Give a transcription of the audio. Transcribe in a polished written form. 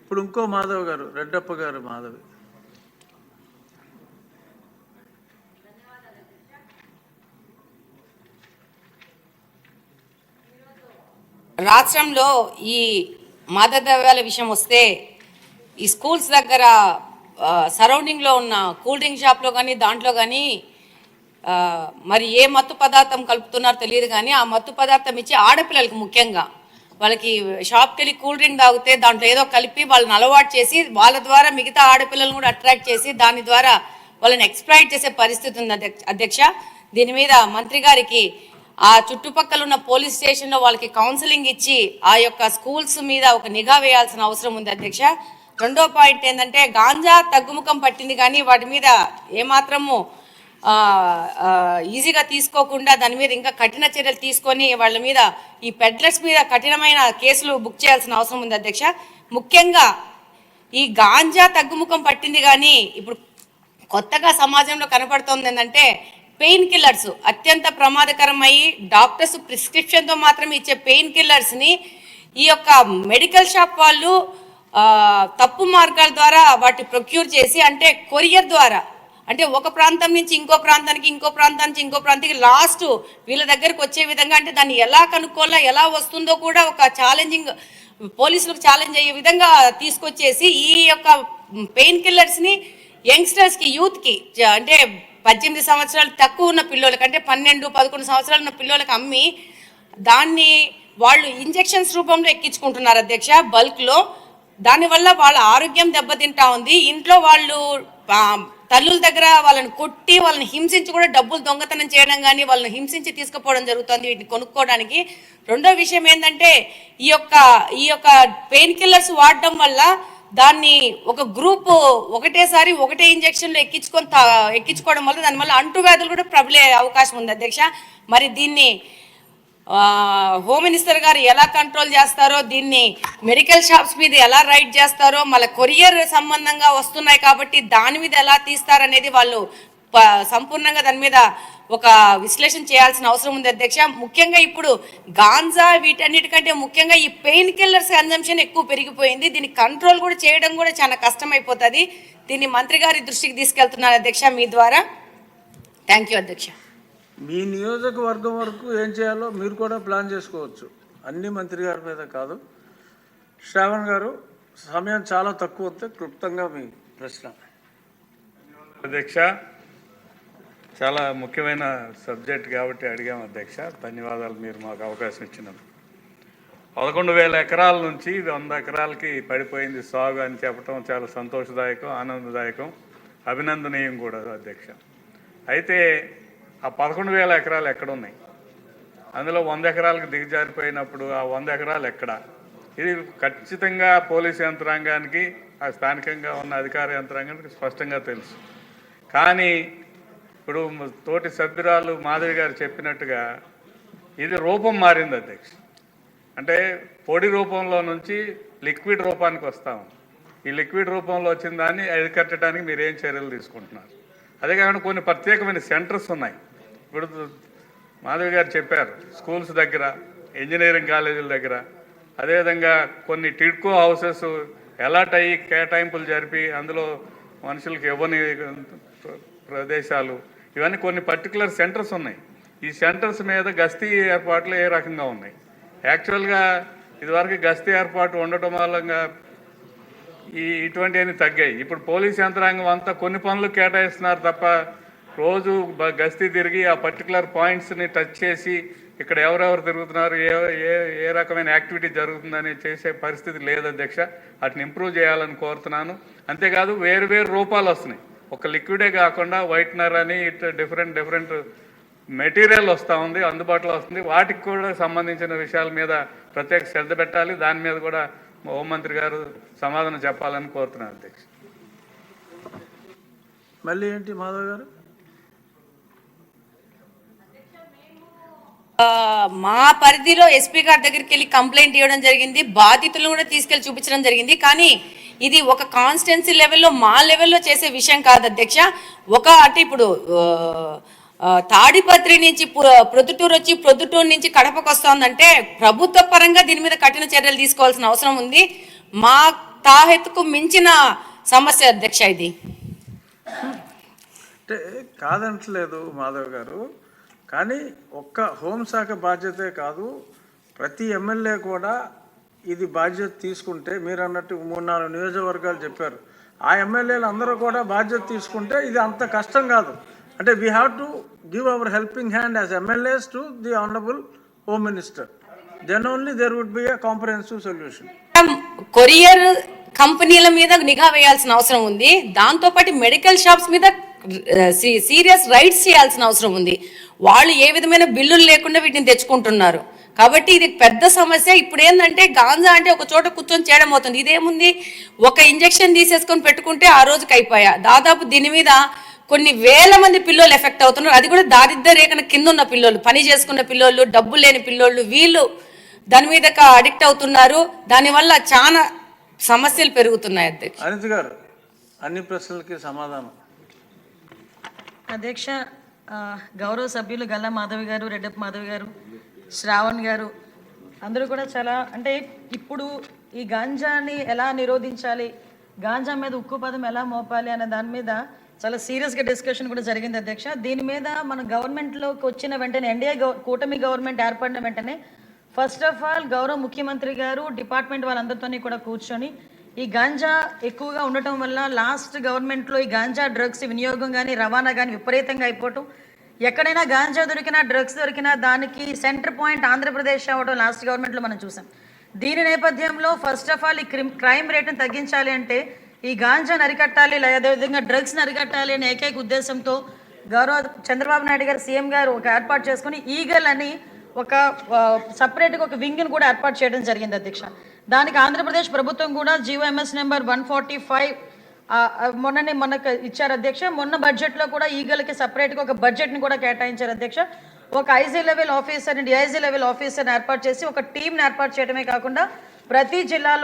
ఇప్పుడు ఇంకో మాధవ్ గారు, రెడ్డప్ప గారు మాధవి. రాష్ట్రంలో ఈ మాదకద్రవ్యాల విషయం వస్తే ఈ స్కూల్స్ దగ్గర సరౌండింగ్లో ఉన్న కూల్ డ్రింక్ షాప్లో కానీ దాంట్లో కానీ మరి ఏ మత్తు పదార్థం కలుపుతున్నారో తెలియదు, కానీ ఆ మత్తు పదార్థం ఇచ్చి ఆడపిల్లలకి ముఖ్యంగా వాళ్ళకి షాప్కి వెళ్ళి కూల్ డ్రింక్ తాగితే దాంట్లో ఏదో కలిపి వాళ్ళని అలవాటు చేసి వాళ్ళ ద్వారా మిగతా ఆడపిల్లలను కూడా అట్రాక్ట్ చేసి దాని ద్వారా వాళ్ళని ఎక్స్ప్లాయిట్ చేసే పరిస్థితి ఉంది అధ్యక్ష. దీని మీద మంత్రి గారికి ఆ చుట్టుపక్కల ఉన్న పోలీస్ స్టేషన్లో వాళ్ళకి కౌన్సిలింగ్ ఇచ్చి ఆ యొక్క స్కూల్స్ మీద ఒక నిఘా వేయాల్సిన అవసరం ఉంది అధ్యక్ష. రెండో పాయింట్ ఏంటంటే గాంజా తగ్గుముఖం పట్టింది, కానీ వాటి మీద ఏమాత్రము ఈజీగా తీసుకోకుండా దాని మీద ఇంకా కఠిన చర్యలు తీసుకొని వాళ్ళ మీద ఈ పెడ్లర్స్ మీద కఠినమైన కేసులు బుక్ చేయాల్సిన అవసరం ఉంది అధ్యక్ష. ముఖ్యంగా ఈ గాంజా తగ్గుముఖం పట్టింది, కానీ ఇప్పుడు కొత్తగా సమాజంలో కనపడుతోంది ఏంటంటే పెయిన్ కిల్లర్స్ అత్యంత ప్రమాదకరమయ్యి డాక్టర్స్ ప్రిస్క్రిప్షన్తో మాత్రమే ఇచ్చే పెయిన్ కిల్లర్స్ని ఈ యొక్క మెడికల్ షాప్ వాళ్ళు తప్పు మార్గాల ద్వారా వాటి ప్రొక్యూర్ చేసి, అంటే కొరియర్ ద్వారా, అంటే ఒక ప్రాంతం నుంచి ఇంకో ప్రాంతానికి, ఇంకో ప్రాంతం నుంచి ఇంకో ప్రాంతానికి లాస్ట్ వీళ్ళ దగ్గరకు వచ్చే విధంగా, అంటే దాన్ని ఎలా కనుక్కోవాలో ఎలా వస్తుందో కూడా ఒక ఛాలెంజింగ్ పోలీసులకు ఛాలెంజ్ అయ్యే విధంగా తీసుకొచ్చేసి ఈ యొక్క పెయిన్ కిల్లర్స్ని యంగ్స్టర్స్కి, యూత్కి, అంటే 18 సంవత్సరాలు తక్కువ ఉన్న పిల్లలకి, అంటే 12-11 సంవత్సరాలు ఉన్న పిల్లలకి అమ్మి దాన్ని వాళ్ళు ఇంజెక్షన్స్ రూపంలో ఎక్కించుకుంటున్నారు అధ్యక్ష బల్క్లో. దానివల్ల వాళ్ళ ఆరోగ్యం దెబ్బతింటా ఉంది. ఇంట్లో వాళ్ళు తల్లుల దగ్గర వాళ్ళని కొట్టి వాళ్ళని హింసించి కూడా డబ్బులు దొంగతనం చేయడం కానీ వాళ్ళని హింసించి తీసుకుపోవడం జరుగుతుంది వీటిని కొనుక్కోవడానికి. రెండో విషయం ఏంటంటే ఈ యొక్క పెయిన్ కిల్లర్స్ వాడడం వల్ల దాన్ని ఒక గ్రూప్ ఒకటేసారి ఒకటే ఇంజక్షన్లో ఎక్కించుకోవడం వల్ల దానివల్ల అంటువ్యాధులు కూడా ప్రబలే అవకాశం ఉంది అధ్యక్ష. మరి దీన్ని హోమ్ మినిస్టర్ గారు ఎలా కంట్రోల్ చేస్తారో, దీన్ని మెడికల్ షాప్స్ మీద ఎలా రైడ్ చేస్తారో, మళ్ళీ కొరియర్ సంబంధంగా వస్తున్నాయి కాబట్టి దాని మీద ఎలా తీస్తారనేది వాళ్ళు సంపూర్ణంగా దాని మీద ఒక విశ్లేషణ చేయాల్సిన అవసరం ఉంది అధ్యక్ష. ముఖ్యంగా ఇప్పుడు గాంజా వీటన్నిటికంటే ముఖ్యంగా ఈ పెయిన్ కిల్లర్స్ కన్జంప్షన్ ఎక్కువ పెరిగిపోయింది. దీన్ని కంట్రోల్ కూడా చేయడం కూడా చాలా కష్టమైపోతుంది. దీన్ని మంత్రి గారి దృష్టికి తీసుకెళ్తున్నారు అధ్యక్ష మీ ద్వారా. థ్యాంక్ యూ అధ్యక్ష. మీ నియోజకవర్గం వరకు ఏం చేయాలో మీరు కూడా ప్లాన్ చేసుకోవచ్చు, అన్ని మంత్రి గారి మీద కాదు. శ్రావణ్ గారు, సమయం చాలా తక్కువ వస్తే క్లుప్తంగా మీ ప్రశ్న. అధ్యక్ష, చాలా ముఖ్యమైన సబ్జెక్ట్ కాబట్టి అడిగాము అధ్యక్ష. ధన్యవాదాలు మీరు మాకు అవకాశం ఇచ్చినందుకు. 11,000 ఎకరాల నుంచి 100 ఎకరాలకి పడిపోయింది సాగు అని చెప్పడం చాలా సంతోషదాయకం, ఆనందదాయకం, అభినందనీయం కూడా అధ్యక్ష. అయితే ఆ 11,000 ఎకరాలు ఎక్కడున్నాయి? అందులో 100 ఎకరాలకు దిగజారిపోయినప్పుడు ఆ 100 ఎకరాలు ఎక్కడ? ఇది ఖచ్చితంగా పోలీసు యంత్రాంగానికి, ఆ స్థానికంగా ఉన్న అధికార యంత్రాంగానికి స్పష్టంగా తెలుసు. కానీ ఇప్పుడు తోటి సభ్యురాలు మాధవి గారు చెప్పినట్టుగా ఇది రూపం మారింది అధ్యక్ష. అంటే పొడి రూపంలో నుంచి లిక్విడ్ రూపానికి వస్తాము. ఈ లిక్విడ్ రూపంలో వచ్చిన దాన్ని అరికట్టడానికి మీరు ఏం చర్యలు తీసుకుంటున్నారు? అదే కాకుండా కొన్ని ప్రత్యేకమైన సెంటర్స్ ఉన్నాయి. ఇప్పుడు మాధవి గారు చెప్పారు, స్కూల్స్ దగ్గర, ఇంజనీరింగ్ కాలేజీల దగ్గర, అదేవిధంగా కొన్ని టిడ్కో హౌసెస్ ఎలాట్ అయ్యి కేటాయింపులు జరిపి అందులో మనుషులకు ఇవ్వని ప్రదేశాలు, ఇవన్నీ కొన్ని పర్టికులర్ సెంటర్స్ ఉన్నాయి. ఈ సెంటర్స్ మీద గస్తీ ఏర్పాట్లు ఏ రకంగా ఉన్నాయి? యాక్చువల్గా ఇదివరకు గస్తీ ఏర్పాటు ఉండటం మూలంగా ఇటువంటివన్నీ తగ్గాయి. ఇప్పుడు పోలీస్ యంత్రాంగం అంతా కొన్ని పనులు కేటాయిస్తున్నారు తప్ప రోజు గస్తీ తిరిగి ఆ పర్టికులర్ పాయింట్స్ని టచ్ చేసి ఇక్కడ ఎవరెవరు తిరుగుతున్నారు, ఏ రకమైన యాక్టివిటీ జరుగుతుందని చేసే పరిస్థితి లేదు అధ్యక్ష. వాటిని ఇంప్రూవ్ చేయాలని కోరుతున్నాను. అంతేకాదు వేరు వేరు రూపాలు వస్తున్నాయి. ఒక లిక్విడే కాకుండా వైట్నర్ అని ఇట్లా డిఫరెంట్ మెటీరియల్ వస్తూ ఉంది, అందుబాటులో వస్తుంది. వాటికి కూడా సంబంధించిన విషయాల మీద ప్రత్యేక శ్రద్ధ పెట్టాలి. దాని మీద కూడా హోంమంత్రి గారు సమాధానం చెప్పాలని కోరుతున్నాను అధ్యక్ష. మళ్ళీ ఏంటి మాధవ్ గారు? మా పరిధిలో ఎస్పీ గారి దగ్గరికి వెళ్ళి కంప్లైంట్ ఇవ్వడం జరిగింది, బాధితులను కూడా తీసుకెళ్లి చూపించడం జరిగింది. కానీ ఇది ఒక కాన్స్టిట్యున్సీ లెవెల్లో, మా లెవెల్లో చేసే విషయం కాదు అధ్యక్ష. అంటే ఇప్పుడు తాడిపత్రి నుంచి ప్రొద్దుటూరు వచ్చి ప్రొద్దుటూరు నుంచి కడపకు వస్తుందంటే ప్రభుత్వ పరంగా దీని మీద కఠిన చర్యలు తీసుకోవాల్సిన అవసరం ఉంది. మా తాహెత్తుకు మించిన సమస్య అధ్యక్ష ఇది. అంటే కాదంటలేదు మాధవ్ గారు, కానీ ఒక్క హోంశాఖ బాధ్యతే కాదు, ప్రతి ఎమ్మెల్యే కూడా ఇది బాధ్యత తీసుకుంటే, మీరు అన్నట్టు 3-4 నియోజకవర్గాలు చెప్పారు, ఆ ఎమ్మెల్యేలు అందరూ కూడా బాధ్యత తీసుకుంటే ఇది అంత కష్టం కాదు. అంటే we have to give our helping hand as MLAs to the honourable home minister, then only there would be a comprehensive solution. Courier కంపెనీల మీద నిఘా వేయాల్సిన అవసరం ఉంది. దాంతోపాటు మెడికల్ షాప్స్ మీద సీరియస్ రైట్స్ చేయాల్సిన అవసరం ఉంది. వాళ్ళు ఏ విధమైన బిల్లులు లేకుండా వీటిని తెచ్చుకుంటున్నారు. కాబట్టి ఇది పెద్ద సమస్య. ఇప్పుడు ఏంటంటే గాంజా అంటే ఒక చోట కూర్చొని చేయడం అవుతుంది. ఇదేముంది, ఒక ఇంజెక్షన్ తీసేసుకొని పెట్టుకుంటే ఆ రోజుకి అయిపోయా. దాదాపు దీని మీద కొన్ని వేల మంది పిల్లలు ఎఫెక్ట్ అవుతున్నారు. అది కూడా దారిద్ర్య రేఖన కింద ఉన్న పిల్లలు, పని చేసుకున్న పిల్లలు, డబ్బు లేని పిల్లలు, వీళ్ళు దాని మీద అడిక్ట్ అవుతున్నారు. దానివల్ల చాలా సమస్యలు పెరుగుతున్నాయి. అధ్యక్ష అనిత గారు, అన్ని ప్రశ్నలకి సమాధానం. అధ్యక్ష, గౌరవ సభ్యులు గల్లా మాధవి గారు, రెడ్డప్ప మాధవి గారు, శ్రావణ్ గారు అందరూ కూడా చాలా, అంటే ఇప్పుడు ఈ గాంజాని ఎలా నిరోధించాలి, గాంజా మీద ఉక్కుపదం ఎలా మోపాలి అనే దాని మీద చాలా సీరియస్గా డిస్కషన్ కూడా జరిగింది అధ్యక్ష. దీని మీద మన గవర్నమెంట్లోకి వచ్చిన వెంటనే, ఎన్డీఏ కూటమి గవర్నమెంట్ ఏర్పడిన వెంటనే ఫస్ట్ ఆఫ్ ఆల్ గౌరవ ముఖ్యమంత్రి గారు డిపార్ట్మెంట్ వాళ్ళందరితో కూడా కూర్చొని ఈ గాంజా ఎక్కువగా ఉండటం వల్ల లాస్ట్ గవర్నమెంట్లో ఈ గాంజా డ్రగ్స్ వినియోగం కానీ రవాణా కానీ విపరీతంగా అయిపోవటం, ఎక్కడైనా గాంజా దొరికినా డ్రగ్స్ దొరికినా దానికి సెంటర్ పాయింట్ ఆంధ్రప్రదేశ్ అవ్వడం లాస్ట్ గవర్నమెంట్లో మనం చూసాం. దీని నేపథ్యంలో ఫస్ట్ ఆఫ్ ఆల్ ఈ క్రైమ్ రేట్ని తగ్గించాలి అంటే ఈ గాంజాను అరికట్టాలి, అదేవిధంగా డ్రగ్స్ని అరికట్టాలి అనే ఏకైక ఉద్దేశంతో గౌరవ చంద్రబాబు నాయుడు గారు సీఎం గారు ఒక ఏర్పాటు చేసుకుని ఈగల్ అని ఒక సపరేట్గా ఒక వింగ్ని కూడా ఏర్పాటు చేయడం జరిగింది అధ్యక్ష. దానికి ఆంధ్రప్రదేశ్ ప్రభుత్వం కూడా GOMS నెంబర్ 145 మొన్నకు ఇచ్చారు అధ్యక్ష. మొన్న బడ్జెట్లో కూడా ఈగలకి సపరేట్గా ఒక బడ్జెట్ని కూడా కేటాయించారు అధ్యక్ష. ఒక ఐజీ లెవెల్ ఆఫీసర్ని, డిఐజీ లెవెల్ ఆఫీసర్ని ఏర్పాటు చేసి ఒక టీంని ఏర్పాటు చేయడమే కాకుండా ప్రతి జిల్లాలోని